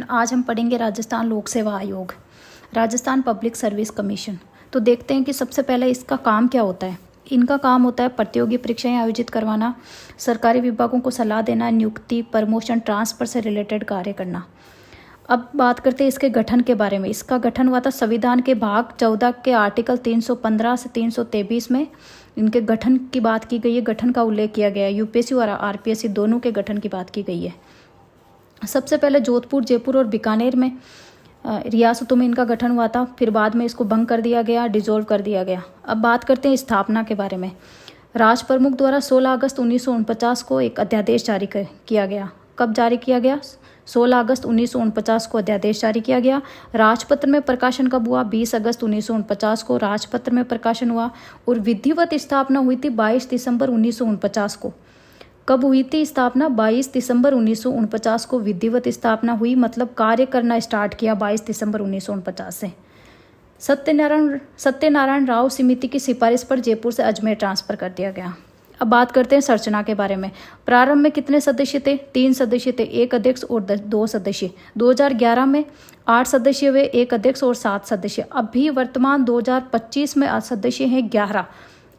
आज हम पढ़ेंगे राजस्थान लोक सेवा आयोग, राजस्थान पब्लिक सर्विस कमीशन। तो देखते हैं कि सबसे पहले इसका काम क्या होता है। इनका काम होता है प्रतियोगी परीक्षाएं आयोजित करवाना, सरकारी विभागों को सलाह देना, नियुक्ति, प्रमोशन, ट्रांसफर से रिलेटेड कार्य करना। अब बात करते हैं इसके गठन के बारे में। इसका गठन हुआ था संविधान के भाग 14 के आर्टिकल 315 से 323 में इनके गठन की बात की गई है। गठन का उल्लेख किया गया है। यूपीएससी और आरपीएससी दोनों के गठन की बात की गई है। सबसे पहले जोधपुर, जयपुर और बीकानेर में रियासतों में इनका गठन हुआ था। फिर बाद में इसको भंग कर दिया गया, डिसॉल्व कर दिया गया। अब बात करते हैं स्थापना के बारे में। राष्ट्र प्रमुख द्वारा 16 अगस्त 1949 को एक अध्यादेश जारी किया गया। कब जारी किया गया? 16 अगस्त 1949 को अध्यादेश जारी किया गया। राजपत्र में प्रकाशन कब हुआ? 20 अगस्त 1949 को राजपत्र में प्रकाशन हुआ। और विधिवत स्थापना हुई थी 22 दिसंबर 1949 को। कब हुई थी स्थापना? 22 दिसंबर 1949 को विधिवत स्थापना हुई, मतलब कार्य करना स्टार्ट किया 22 दिसंबर 1949 से। सत्यनारायण राव समिति की सिफारिश पर जयपुर से अजमेर ट्रांसफर कर दिया गया। अब बात करते हैं संरचना के बारे में। प्रारंभ में कितने सदस्य थे? 3 सदस्य थे, 1 अध्यक्ष और 2 सदस्य। 2011 में 8 सदस्य हुए, 1 अध्यक्ष और 7 सदस्य। अभी वर्तमान 2025 में सदस्य हैं 11,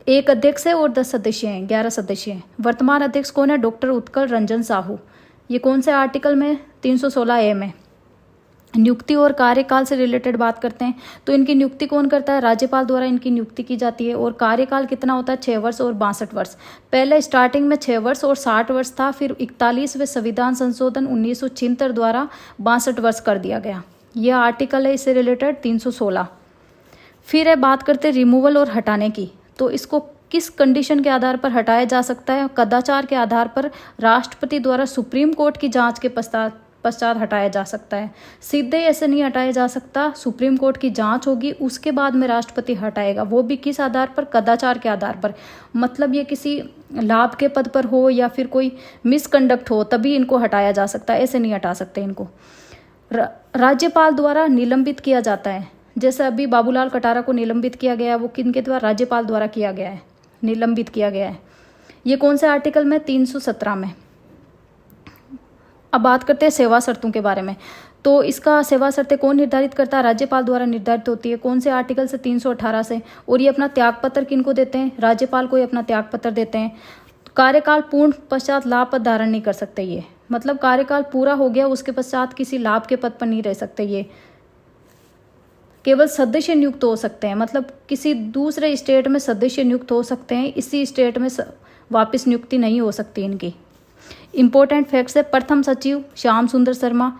1 अध्यक्ष है और 10 सदस्य हैं, 11 सदस्य हैं। वर्तमान अध्यक्ष कौन है? डॉक्टर उत्कल रंजन साहू। ये कौन से आर्टिकल में? 316A में। नियुक्ति और कार्यकाल से रिलेटेड बात करते हैं तो इनकी नियुक्ति कौन करता है? राज्यपाल द्वारा इनकी नियुक्ति की जाती है। और कार्यकाल कितना होता है? 6 वर्ष और 62 वर्ष। पहले स्टार्टिंग में 6 वर्ष और 60 वर्ष था, फिर 41वें संविधान संशोधन 1976 द्वारा 62 वर्ष कर दिया गया। यह आर्टिकल है इससे रिलेटेड 316। फिर है बात करते हैं रिमूवल और हटाने की। तो इसको किस कंडीशन के आधार पर हटाया जा सकता है? कदाचार के आधार पर राष्ट्रपति द्वारा सुप्रीम कोर्ट की जांच के पश्चात हटाया जा सकता है। सीधे ऐसे नहीं हटाया जा सकता, सुप्रीम कोर्ट की जांच होगी, उसके बाद में राष्ट्रपति हटाएगा। वो भी किस आधार पर? कदाचार के आधार पर। मतलब ये किसी लाभ के पद पर हो या फिर कोई मिसकंडक्ट हो, तभी इनको हटाया जा सकता है, ऐसे नहीं हटा सकते इनको। राज्यपाल द्वारा निलंबित किया जाता है। जैसे अभी बाबूलाल कटारा को निलंबित किया गया है, वो किनके द्वारा? राज्यपाल द्वारा किया गया है, निलंबित किया गया है। ये कौन से आर्टिकल में? 317 में। अब बात करते हैं सेवा शर्तों के बारे में। तो इसका सेवा शर्तें कौन निर्धारित करता है? राज्यपाल द्वारा निर्धारित होती है। कौन से आर्टिकल से? 318 से। और ये अपना त्यागपत्र किनको देते हैं? राज्यपाल को ही अपना त्यागपत्र देते हैं। कार्यकाल पूर्ण पश्चात लाभ पद धारण नहीं कर सकते ये, मतलब कार्यकाल पूरा हो गया उसके पश्चात किसी लाभ के पद पर नहीं रह सकते ये। केवल सदस्य नियुक्त हो सकते हैं, मतलब किसी दूसरे स्टेट में सदस्य नियुक्त हो सकते हैं, इसी स्टेट में वापस नियुक्ति नहीं हो सकती इनकी। इंपॉर्टेंट फैक्ट्स है। प्रथम सचिव श्याम सुंदर शर्मा,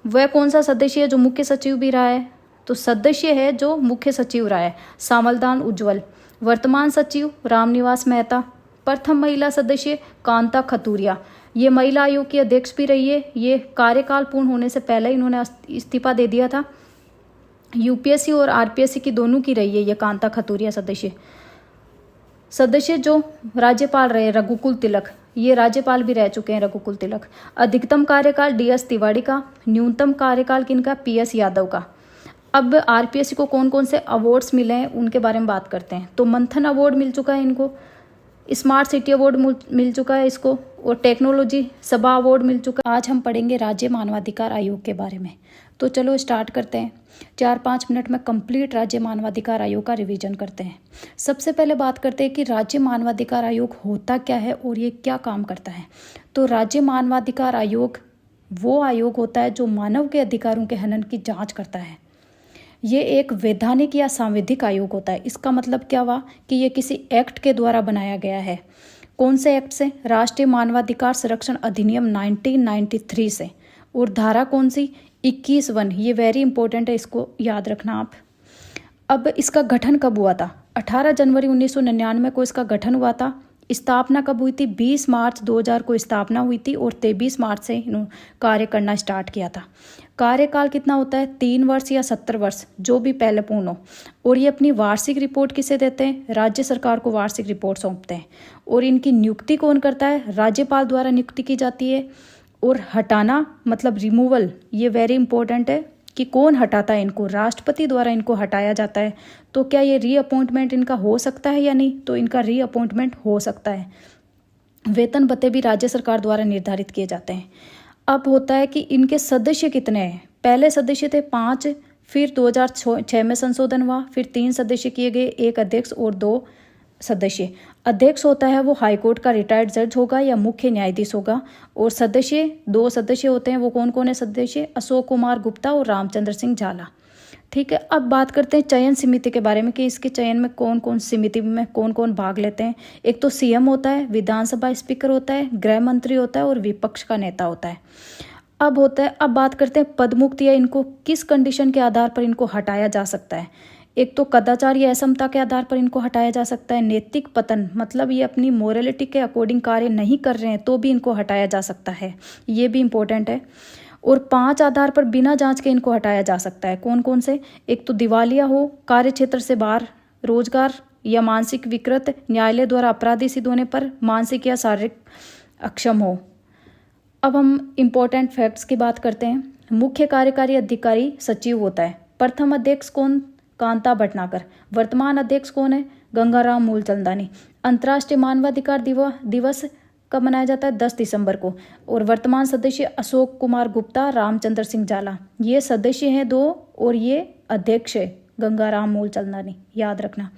वह कौन सा सदस्य है जो मुख्य सचिव भी रहा है? तो सदस्य है जो मुख्य सचिव रहा है, सामलदान उज्ज्वल। वर्तमान सचिव रामनिवास मेहता। प्रथम महिला सदस्य कांता खतूरिया, ये महिला आयोग की अध्यक्ष भी रही है। ये कार्यकाल पूर्ण होने से पहले इन्होंने इस्तीफा दे दिया था। यूपीएससी और आरपीएससी की दोनों की रही है ये कांता खतूरिया सदस्य जो राज्यपाल रहे रघुकुल तिलक, ये राज्यपाल भी रह चुके हैं रघुकुल तिलक। अधिकतम कार्यकाल डीएस तिवारी का, न्यूनतम कार्यकाल किनका? पीएस यादव का। अब आरपीएससी को कौन कौन से अवार्ड्स मिले हैं उनके बारे में बात करते हैं। तो मंथन अवार्ड मिल चुका है इनको, स्मार्ट सिटी अवार्ड मिल चुका है इसको, और टेक्नोलॉजी सभा अवार्ड मिल चुका है। आज हम पढ़ेंगे राज्य मानवाधिकार आयोग के बारे में। तो चलो स्टार्ट करते हैं। 4-5 मिनट में कंप्लीट राज्य मानवाधिकार आयोग का रिवीजन करते हैं। सबसे पहले बात करते हैं कि राज्य मानवाधिकार आयोग होता क्या है और ये क्या काम करता है। तो राज्य मानवाधिकार आयोग वो आयोग होता है जो मानव के अधिकारों के हनन की जांच करता है। ये एक वैधानिक या सांविधिक आयोग होता है। इसका मतलब क्या हुआ कि ये किसी एक्ट के द्वारा बनाया गया है। कौन से एक्ट से? राष्ट्रीय मानवाधिकार संरक्षण अधिनियम 1993 से। और धारा कौन सी? 21(1). ये वेरी इंपॉर्टेंट है, इसको याद रखना आप। अब इसका गठन कब हुआ था? 18 जनवरी 1999 को इसका गठन हुआ था। स्थापना कब हुई थी? 20 मार्च 2000 को स्थापना हुई थी और 23 मार्च से इन्होंने कार्य करना स्टार्ट किया था। कार्यकाल कितना होता है? 3 वर्ष या 70 वर्ष, जो भी पहले पूर्ण हो। और ये अपनी वार्षिक रिपोर्ट किसे देते हैं? राज्य सरकार को वार्षिक रिपोर्ट सौंपते हैं। और इनकी नियुक्ति कौन करता है? राज्यपाल द्वारा नियुक्ति की जाती है। और हटाना मतलब रिमूवल, ये वेरी इंपॉर्टेंट है कि कौन हटाता है इनको? राष्ट्रपति द्वारा इनको हटाया जाता है। तो क्या ये रीअपॉइंटमेंट इनका हो सकता है या नहीं? तो इनका रीअपॉइंटमेंट हो सकता है। वेतन भत्ते भी राज्य सरकार द्वारा निर्धारित किए जाते हैं। अब होता है कि इनके सदस्य कितने हैं। पहले सदस्य थे 5, फिर 2006 में संशोधन हुआ, फिर 3 सदस्य किए गए, 1 अध्यक्ष और 2 सदस्य। अध्यक्ष होता है वो हाईकोर्ट का रिटायर्ड जज होगा या मुख्य न्यायाधीश होगा। और सदस्य 2 सदस्य होते हैं, वो कौन कौन है सदस्य? अशोक कुमार गुप्ता और रामचंद्र सिंह झाला। ठीक है, अब बात करते हैं चयन समिति के बारे में कि इसके चयन में कौन कौन समिति में कौन कौन भाग लेते हैं। एक तो सीएम होता है, विधानसभा स्पीकर होता है, गृह मंत्री होता है और विपक्ष का नेता होता है। अब बात करते हैं पद मुक्त या इनको किस कंडीशन के आधार पर इनको हटाया जा सकता है। एक तो कदाचार या असमता के आधार पर इनको हटाया जा सकता है। नैतिक पतन, मतलब ये अपनी मोरालिटी के अकॉर्डिंग कार्य नहीं कर रहे हैं तो भी इनको हटाया जा सकता है, ये भी इम्पोर्टेंट है। और 5 आधार पर बिना जांच के इनको हटाया जा सकता है। कौन कौन से? एक तो दिवालिया हो, कार्य क्षेत्र से बाहर, रोजगार या मानसिक विकृत, न्यायालय द्वारा अपराधी सिद्ध होने पर, मानसिक या शारीरिक अक्षम हो। अब हम इम्पोर्टेंट फैक्ट्स की बात करते हैं। मुख्य कार्यकारी अधिकारी सचिव होता है। प्रथम अध्यक्ष कौन? कांता भटनागर। वर्तमान अध्यक्ष कौन है? गंगाराम मूलचंदानी। अंतर्राष्ट्रीय मानवाधिकार दिवस कब मनाया जाता है? 10 दिसंबर को। और वर्तमान सदस्य अशोक कुमार गुप्ता, रामचंद्र सिंह झाला, ये सदस्य हैं 2 और ये अध्यक्ष है गंगाराम मूलचंदानी, याद रखना।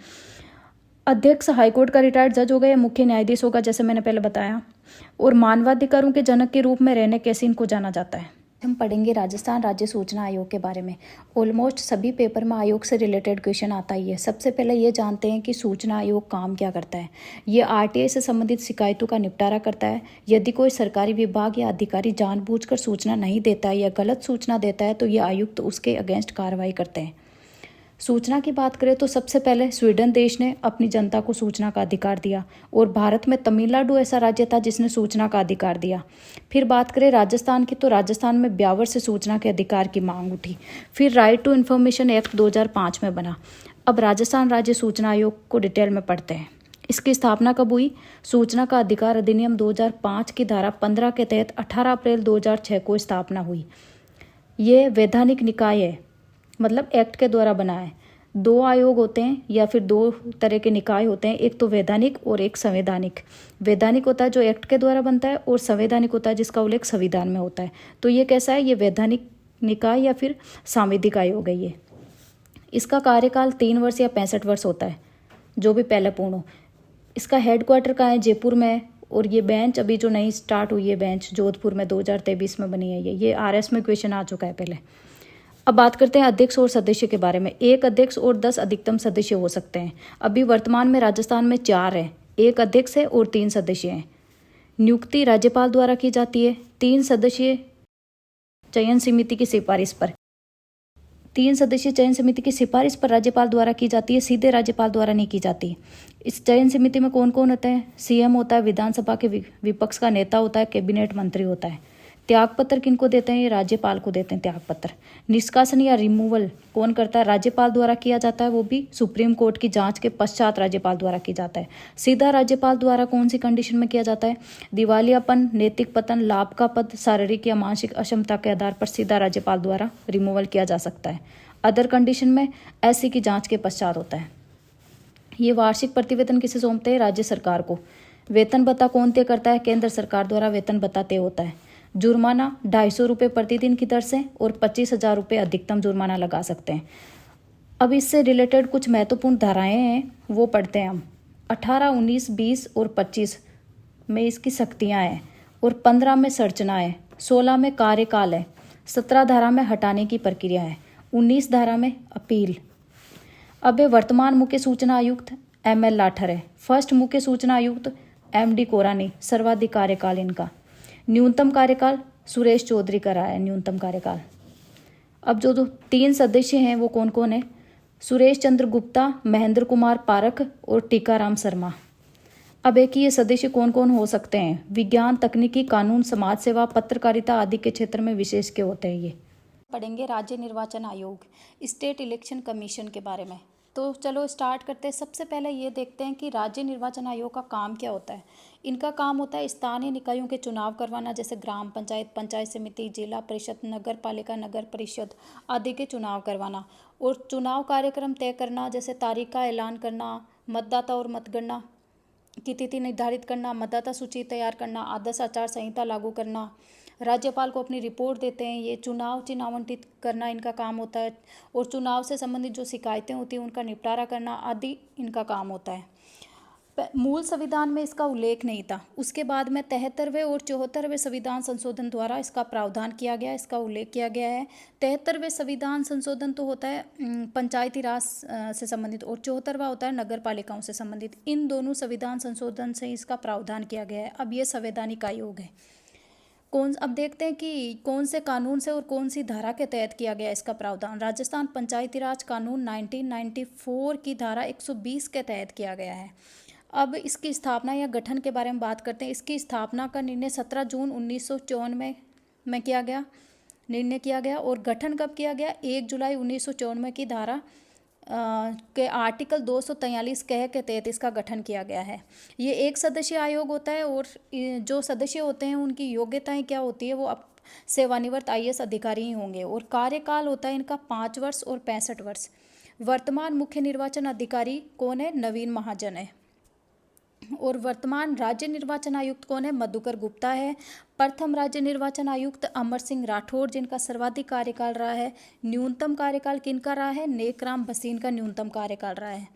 अध्यक्ष हाईकोर्ट का रिटायर्ड जज होगा या मुख्य न्यायाधीश होगा, जैसे मैंने पहले बताया। और मानवाधिकारों के जनक के रूप में रहने कैसे इनको जाना जाता है। हम पढ़ेंगे राजस्थान राज्य सूचना आयोग के बारे में। ऑलमोस्ट सभी पेपर में आयोग से रिलेटेड क्वेश्चन आता ही है। सबसे पहले ये जानते हैं कि सूचना आयोग काम क्या करता है। ये आरटीआई से संबंधित शिकायतों का निपटारा करता है। यदि कोई सरकारी विभाग या अधिकारी जानबूझकर सूचना नहीं देता है या गलत सूचना देता है तो ये आयुक्त उसके अगेंस्ट कार्रवाई करते हैं। सूचना की बात करें तो सबसे पहले स्वीडन देश ने अपनी जनता को सूचना का अधिकार दिया और भारत में तमिलनाडु ऐसा राज्य था जिसने सूचना का अधिकार दिया। फिर बात करें राजस्थान की तो राजस्थान में ब्यावर से सूचना के अधिकार की मांग उठी। फिर राइट टू इन्फॉर्मेशन एक्ट 2005 में बना। अब राजस्थान राज्य सूचना आयोग को डिटेल में पढ़ते हैं। इसकी स्थापना कब हुई? सूचना का अधिकार अधिनियम 2005 की धारा 15 के तहत 18 अप्रैल 2006 को स्थापना हुई। ये वैधानिक निकाय है, मतलब एक्ट के द्वारा बना है। 2 आयोग होते हैं या फिर 2 तरह के निकाय होते हैं, एक तो वैधानिक और एक संवैधानिक। वैधानिक होता है जो एक्ट के द्वारा बनता है और संवैधानिक होता है जिसका उल्लेख संविधान में होता है। तो ये कैसा है? ये वैधानिक निकाय या फिर सांविधिक आयोग है ये। इसका कार्यकाल 3 वर्ष या 65 वर्ष होता है, जो भी पहले पूर्ण हो। इसका हेडक्वार्टर कहाँ है? जयपुर में है। और ये बेंच अभी जो नई स्टार्ट हुई है बेंच जोधपुर में 2023 में बनी है ये RS में क्वेश्चन आ चुका है पहले। अब बात करते हैं अध्यक्ष और सदस्य के बारे में। 1 अध्यक्ष और 10 अधिकतम सदस्य हो सकते हैं। अभी वर्तमान में राजस्थान में 4 है, 1 अध्यक्ष है और 3 सदस्य हैं। नियुक्ति राज्यपाल द्वारा की जाती है। 3 सदस्य चयन समिति की सिफारिश पर 3 सदस्यीय चयन समिति की सिफारिश पर राज्यपाल द्वारा की जाती है, सीधे राज्यपाल द्वारा नहीं की जाती। इस चयन समिति में कौन कौन होता है? सीएम होता है, विधानसभा के विपक्ष का नेता होता है, कैबिनेट मंत्री होता है। त्यागपत्र किनको देते हैं? ये राज्यपाल को देते हैं त्यागपत्र। निष्कासन या रिमूवल कौन करता है? राज्यपाल द्वारा किया जाता है, वो भी सुप्रीम कोर्ट की जांच के पश्चात राज्यपाल द्वारा की जाता है। सीधा राज्यपाल द्वारा कौन सी कंडीशन में किया जाता है? दिवालियापन, नैतिक पतन, लाभ का पद, शारीरिक या मानसिक अक्षमता के आधार पर सीधा राज्यपाल द्वारा रिमूवल किया जा सकता है। अदर कंडीशन में ऐसी की जांच के पश्चात होता है। ये वार्षिक प्रतिवेदन किसे सौंपते हैं? राज्य सरकार को। वेतन भत्ता कौन तय करता है? केंद्र सरकार द्वारा वेतन भत्ता तय होता है। जुर्माना 250 रुपये प्रतिदिन की दर से और 25,000 रुपये अधिकतम जुर्माना लगा सकते हैं। अब इससे रिलेटेड कुछ महत्वपूर्ण धाराएं हैं, वो पढ़ते हैं हम। 18, 19, 20 और 25 में इसकी शक्तियाँ हैं और 15 में संरचना है, 16 में कार्यकाल है, 17 धारा में हटाने की प्रक्रिया है, 19 धारा में अपील। अब वर्तमान मुख्य सूचना आयुक्त ML लाठर है। फर्स्ट मुख्य सूचना आयुक्त MD कोरानी, सर्वाधिक कार्यकाल इनका। न्यूनतम कार्यकाल सुरेश चौधरी का रहा है न्यूनतम कार्यकाल। अब जो 3 सदस्य हैं वो कौन कौन है? सुरेश चंद्र गुप्ता, महेंद्र कुमार पारख और टीकाराम शर्मा। अब एक ये सदस्य कौन कौन हो सकते हैं? विज्ञान, तकनीकी, कानून, समाज सेवा, पत्रकारिता आदि के क्षेत्र में विशेष के होते हैं ये। पढ़ेंगे राज्य निर्वाचन आयोग, स्टेट इलेक्शन कमीशन के बारे में। तो चलो स्टार्ट करते हैं। सबसे पहले ये देखते हैं कि राज्य निर्वाचन आयोग का काम क्या होता है। इनका काम होता है स्थानीय निकायों के चुनाव करवाना, जैसे ग्राम पंचायत, पंचायत समिति, जिला परिषद, नगर पालिका, नगर परिषद आदि के चुनाव करवाना और चुनाव कार्यक्रम तय करना, जैसे तारीख का ऐलान करना, मतदाता और मतगणना की तिथि निर्धारित करना, मतदाता सूची तैयार करना, आदर्श आचार संहिता लागू करना, राज्यपाल को अपनी रिपोर्ट देते हैं। ये चुनाव चिन्हांकित करना इनका काम होता है और चुनाव से संबंधित जो शिकायतें होती हैं उनका निपटारा करना आदि इनका काम होता है। मूल संविधान में इसका उल्लेख नहीं था, उसके बाद में 73वें और 74वें संविधान संशोधन द्वारा इसका प्रावधान किया गया, इसका उल्लेख किया गया है। 73वें संविधान संशोधन तो होता है पंचायती राज से संबंधित और 74वां होता है नगर पालिकाओं से संबंधित। इन दोनों संविधान संशोधन से इसका प्रावधान किया गया है। अब ये संवैधानिक आयोग है। अब देखते हैं कि कौन से कानून से और कौन सी धारा के तहत किया गया इसका प्रावधान। राजस्थान पंचायती राज कानून 1994 की धारा 120 के तहत किया गया है। अब इसकी स्थापना या गठन के बारे में बात करते हैं। इसकी स्थापना का निर्णय 17 जून 1954 में किया गया, निर्णय किया गया। और गठन कब किया गया? 1 जुलाई 1994 की धारा के आर्टिकल 243 कह के तहत इसका गठन किया गया है। ये एक सदस्यीय आयोग होता है और जो सदस्य होते हैं उनकी योग्यताएं क्या होती है, वो अब सेवानिवृत्त IAS अधिकारी ही होंगे। और कार्यकाल होता है इनका 5 वर्ष और 65 वर्ष। वर्तमान मुख्य निर्वाचन अधिकारी कौन है? नवीन महाजन है। और वर्तमान राज्य निर्वाचन आयुक्त कौन है? मधुकर गुप्ता है। प्रथम राज्य निर्वाचन आयुक्त अमर सिंह राठौर, जिनका सर्वाधिक कार्यकाल रहा है। न्यूनतम कार्यकाल किनका रहा है? नेकराम भसीन का न्यूनतम कार्यकाल रहा है।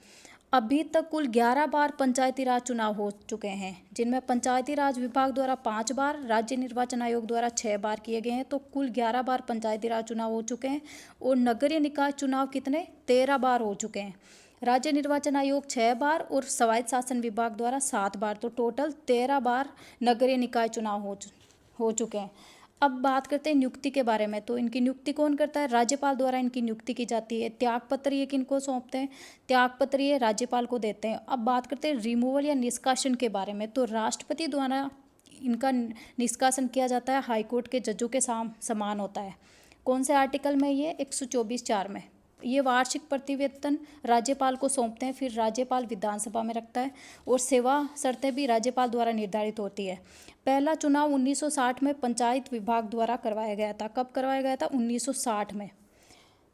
अभी तक कुल 11 बार पंचायती राज चुनाव हो चुके हैं, जिनमें पंचायती राज विभाग द्वारा 5 बार, राज्य निर्वाचन आयोग द्वारा 6 बार किए गए हैं। तो कुल 11 बार पंचायती राज चुनाव हो चुके हैं। और नगरीय निकाय चुनाव कितने? 13 बार हो चुके हैं। राज्य निर्वाचन आयोग 6 बार और स्वायत्त शासन विभाग द्वारा 7 बार, तो टोटल 13 बार नगरीय निकाय चुनाव हो चुके हैं। अब बात करते हैं नियुक्ति के बारे में। तो इनकी नियुक्ति कौन करता है? राज्यपाल द्वारा इनकी नियुक्ति की जाती है। त्यागपत्र ये किनको सौंपते हैं? त्यागपत्र ये राज्यपाल को देते हैं। अब बात करते हैं रिमूवल या निष्कासन के बारे में। तो राष्ट्रपति द्वारा इनका निष्कासन किया जाता है, हाईकोर्ट के जजों के समान होता है। कौन से आर्टिकल में? ये 124(4) में। ये वार्षिक प्रतिवेदन राज्यपाल को सौंपते हैं, फिर राज्यपाल विधानसभा में रखता है। और सेवा शर्तें भी राज्यपाल द्वारा निर्धारित होती है। पहला चुनाव 1960 में पंचायत विभाग द्वारा करवाया गया था। कब करवाया गया था? 1960 में।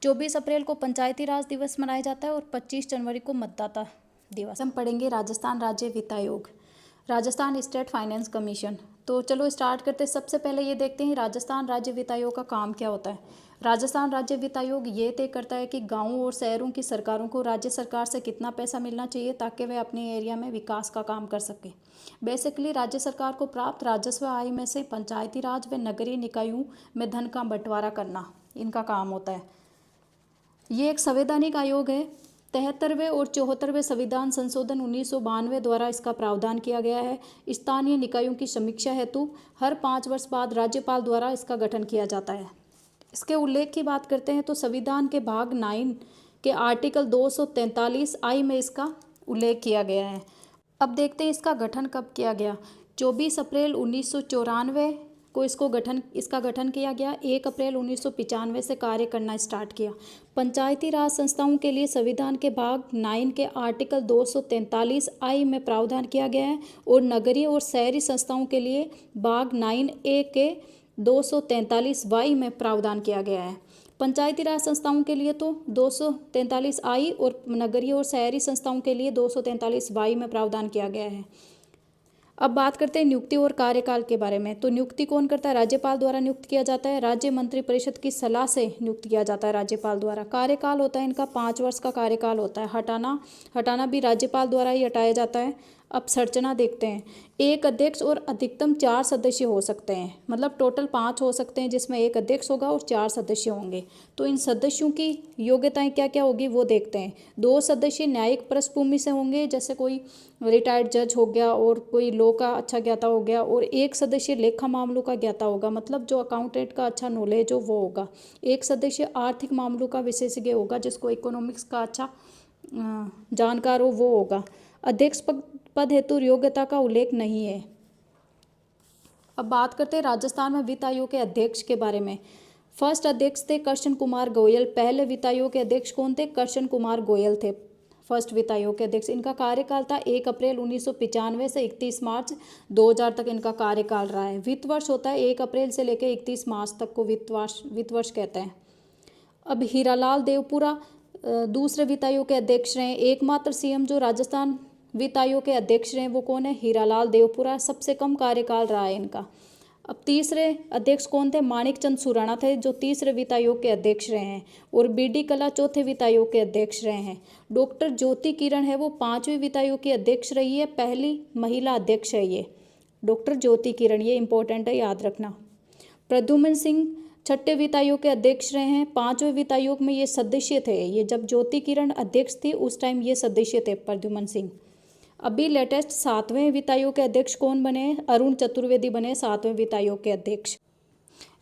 24 अप्रैल को पंचायती राज दिवस मनाया जाता है और 25 जनवरी को मतदाता दिवस। हम पढ़ेंगे राजस्थान राज्य वित्त आयोग, राजस्थान स्टेट फाइनेंस कमीशन। तो चलो स्टार्ट करते हैं। सबसे पहले ये देखते हैं राजस्थान राज्य वित्त आयोग का काम क्या होता है। राजस्थान राज्य वित्त आयोग ये तय करता है कि गांवों और शहरों की सरकारों को राज्य सरकार से कितना पैसा मिलना चाहिए ताकि वे अपने एरिया में विकास का काम कर सके। बेसिकली राज्य सरकार को प्राप्त राजस्व आय में से पंचायती राज व नगरीय निकायों में धन का बंटवारा करना इनका काम होता है। ये एक संवैधानिक आयोग है। 73वें और 74वें संविधान संशोधन 1992 द्वारा इसका प्रावधान किया गया है। स्थानीय निकायों की समीक्षा हेतु हर 5 वर्ष बाद राज्यपाल द्वारा इसका गठन किया जाता है। इसके उल्लेख की बात करते हैं तो संविधान के भाग 9 के आर्टिकल 243I में इसका उल्लेख किया गया है। अब देखते हैं इसका गठन कब किया गया। 24 अप्रैल 1994 को इसका गठन किया गया। 1 अप्रैल 1995 से कार्य करना स्टार्ट किया। पंचायती राज संस्थाओं के लिए संविधान के भाग 9 के आर्टिकल 243I में प्रावधान किया गया है। और नगरीय और शहरी संस्थाओं के लिए भाग 9A के 243Y में प्रावधान किया गया है। पंचायती राज संस्थाओं के लिए तो 243I और नगरीय और शहरी संस्थाओं के लिए 243Y में प्रावधान किया गया है। अब बात करते हैं नियुक्ति और कार्यकाल के बारे में। तो नियुक्ति कौन करता है? राज्यपाल द्वारा नियुक्त किया जाता है। राज्य मंत्रिपरिषद की सलाह से नियुक्त किया जाता है राज्यपाल द्वारा। कार्यकाल होता है इनका 5 वर्ष का कार्यकाल होता है। हटाना भी राज्यपाल द्वारा ही हटाया जाता है। अब संरचना देखते हैं। एक अध्यक्ष और अधिकतम 4 सदस्य हो सकते हैं, मतलब टोटल 5 हो सकते हैं, जिसमें एक अध्यक्ष होगा और 4 सदस्य होंगे। तो इन सदस्यों की योग्यताएं क्या क्या होगी वो देखते हैं। 2 सदस्य न्यायिक पृष्ठभूमि से होंगे, जैसे कोई रिटायर्ड जज हो गया और कोई लॉ का अच्छा ज्ञाता हो गया। और 1 सदस्य लेखा मामलों का ज्ञाता होगा, मतलब जो अकाउंटेंट का अच्छा नॉलेज हो वो होगा। 1 सदस्य आर्थिक मामलों का विशेषज्ञ होगा, जिसको इकोनॉमिक्स का अच्छा जानकार हो वो होगा। अध्यक्ष पद हेतु योग्यता का उल्लेख नहीं है। अब बात करते हैं राजस्थान में वित्त आयोग के अध्यक्ष के बारे में। फर्स्ट अध्यक्ष थे कृष्ण कुमार गोयल। पहले वित्त आयोग के अध्यक्ष कौन थे? कृष्ण कुमार गोयल थे फर्स्ट वित्त आयोग के अध्यक्ष। इनका कार्यकाल था 1 अप्रैल 1995 से 31 मार्च 2000 तक इनका कार्यकाल रहा है। वित्त वर्ष होता है 1 अप्रैल से लेकर 31 मार्च तक को वित्त वर्ष कहते हैं। अब हीरालाल देवपुरा दूसरे वित्त आयोग के अध्यक्ष रहे। एकमात्र सीएम जो राजस्थान वित्त आयोग के अध्यक्ष रहे वो कौन है? हीरालाल देवपुरा। सबसे कम कार्यकाल रहा है इनका। अब तीसरे अध्यक्ष कौन थे? माणिक चंद सुराणा थे, जो तीसरे वित्त आयोग के अध्यक्ष रहे हैं, और बीडी कला चौथे वित्त आयोग के अध्यक्ष रहे हैं। डॉक्टर ज्योति किरण है वो पांचवें वित्त आयोग की अध्यक्ष रही है, पहली महिला अध्यक्ष है ये डॉक्टर ज्योति किरण, ये इंपॉर्टेंट है, याद रखना। प्रद्युम्न सिंह छठे वित्त आयोग के अध्यक्ष रहे हैं, पांचवें वित्त आयोग में ये सदस्य थे। ये जब ज्योति किरण अध्यक्ष थी उस टाइम ये सदस्य थे प्रद्युम्न सिंह। अभी लेटेस्ट सातवें वित्त आयोग के अध्यक्ष कौन बने? अरुण चतुर्वेदी बने सातवें वित्त आयोग के अध्यक्ष।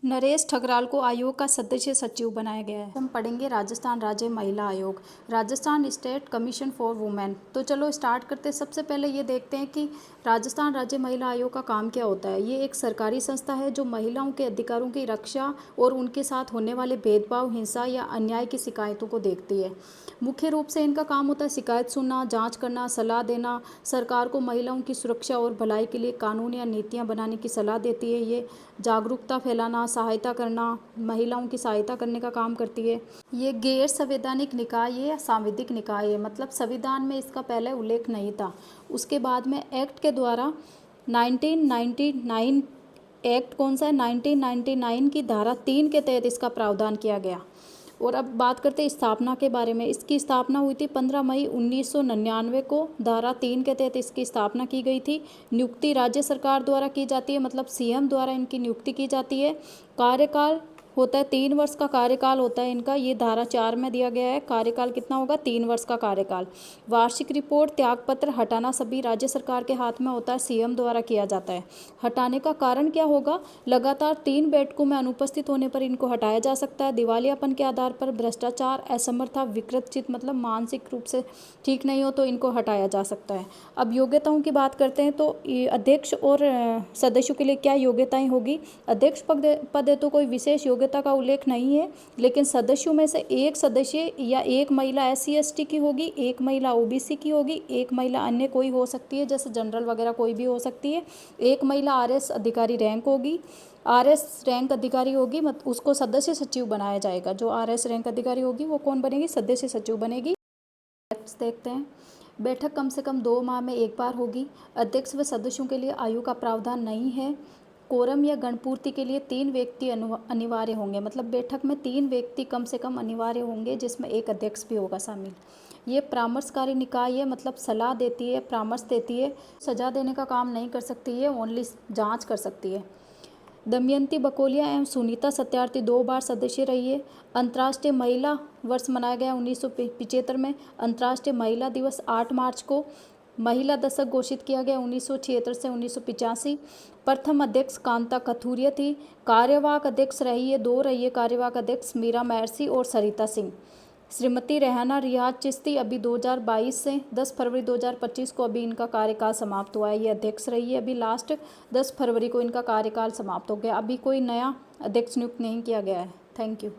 नरेश ठगराल को आयोग का सदस्य सचिव बनाया गया है। हम पढ़ेंगे राजस्थान राज्य महिला आयोग, Rajasthan state commission for women. तो चलो स्टार्ट करते हैं। सबसे पहले ये देखते हैं कि राजस्थान राज्य महिला आयोग का काम क्या होता है। ये एक सरकारी संस्था है जो महिलाओं के अधिकारों की रक्षा और उनके साथ होने वाले भेदभाव, हिंसा या अन्याय की शिकायतों को देखती है। मुख्य रूप से इनका काम होता है शिकायत सुनना, जांच करना, सलाह देना, सरकार को महिलाओं की सुरक्षा और भलाई के लिए कानून या नीतियां बनाने की सलाह देती है। ये जागरूकता फैलाना, सहायता करना, महिलाओं की सहायता करने का काम करती है। ये गैर संवैधानिक निकाय है या सांविधिक निकाय है, मतलब संविधान में इसका पहले उल्लेख नहीं था। उसके बाद में एक्ट के द्वारा 1999 एक्ट कौन सा है? 1999 की धारा 3 के तहत इसका प्रावधान किया गया। और अब बात करते हैं स्थापना के बारे में। इसकी स्थापना हुई थी 15 मई 1999 को। धारा 3 के तहत इसकी स्थापना की गई थी। नियुक्ति राज्य सरकार द्वारा की जाती है, मतलब सीएम द्वारा इनकी नियुक्ति की जाती है। कार्यकाल होता है 3 वर्ष का कार्यकाल होता है इनका, ये धारा 4 में दिया गया है। कार्यकाल कितना होगा? 3 वर्ष का कार्यकाल। वार्षिक रिपोर्ट, त्यागपत्र हटाना सभी राज्य सरकार के हाथ में होता है, सीएम द्वारा किया जाता है। हटाने का कारण क्या होगा? लगातार 3 बैठकों में अनुपस्थित होने पर इनको हटाया जा सकता है। दिवालियापन के आधार पर, भ्रष्टाचार, असमर्था, विकृत मतलब मानसिक रूप से ठीक नहीं हो तो इनको हटाया जा सकता है। अब योग्यताओं की बात करते हैं तो अध्यक्ष और सदस्यों के लिए क्या योग्यताएं होगी? अध्यक्ष पद है तो कोई विशेष योग्यता का उल्लेख नहीं है, लेकिन सदस्यों में से एक सदस्य या एक महिला SC/ST की होगी, एक महिला OBC की होगी, एक महिला अन्य कोई हो सकती है, जैसे जनरल वगैरह कोई भी हो सकती है। एक महिला RS अधिकारी रैंक होगी, RS रैंक अधिकारी होगी, उसको सदस्य सचिव बनाया जाएगा। जो RS रैंक अधिकारी होगी वो कौन बनेगी? सदस्य सचिव बनेगी। देखते हैं। बैठक कम से कम 2 माह में एक बार होगी। अध्यक्ष व सदस्यों के लिए आयु का प्रावधान नहीं है। कोरम या गणपूर्ति के लिए 3 व्यक्ति अनिवार्य होंगे, मतलब बैठक में 3 व्यक्ति कम से कम अनिवार्य होंगे, जिसमें एक अध्यक्ष भी होगा शामिल। ये परामर्शकारी निकाय है, मतलब सलाह देती है, परामर्श देती है, सजा देने का काम नहीं कर सकती है, ओनली जांच कर सकती है। दमयंती बकोलिया एवं सुनीता सत्यार्थी 2 बार सदस्य रही है। अंतर्राष्ट्रीय महिला वर्ष मनाया गया 1975 में। अंतर्राष्ट्रीय महिला दिवस 8 मार्च को। महिला दशक घोषित किया गया 1976 से 1985। प्रथम अध्यक्ष कांता कथूरिया थी। कार्यवाहक अध्यक्ष रही है 2 रही है कार्यवाहक अध्यक्ष, मीरा महर्षि और सरिता सिंह। श्रीमती रेहाना रियाज चिश्ती अभी 2022 से 10 फरवरी 2025 को अभी इनका कार्यकाल समाप्त हुआ है। ये अध्यक्ष रही है, अभी लास्ट 10 फरवरी को इनका कार्यकाल समाप्त हो गया। अभी कोई नया अध्यक्ष नियुक्त नहीं किया गया है। Thank you.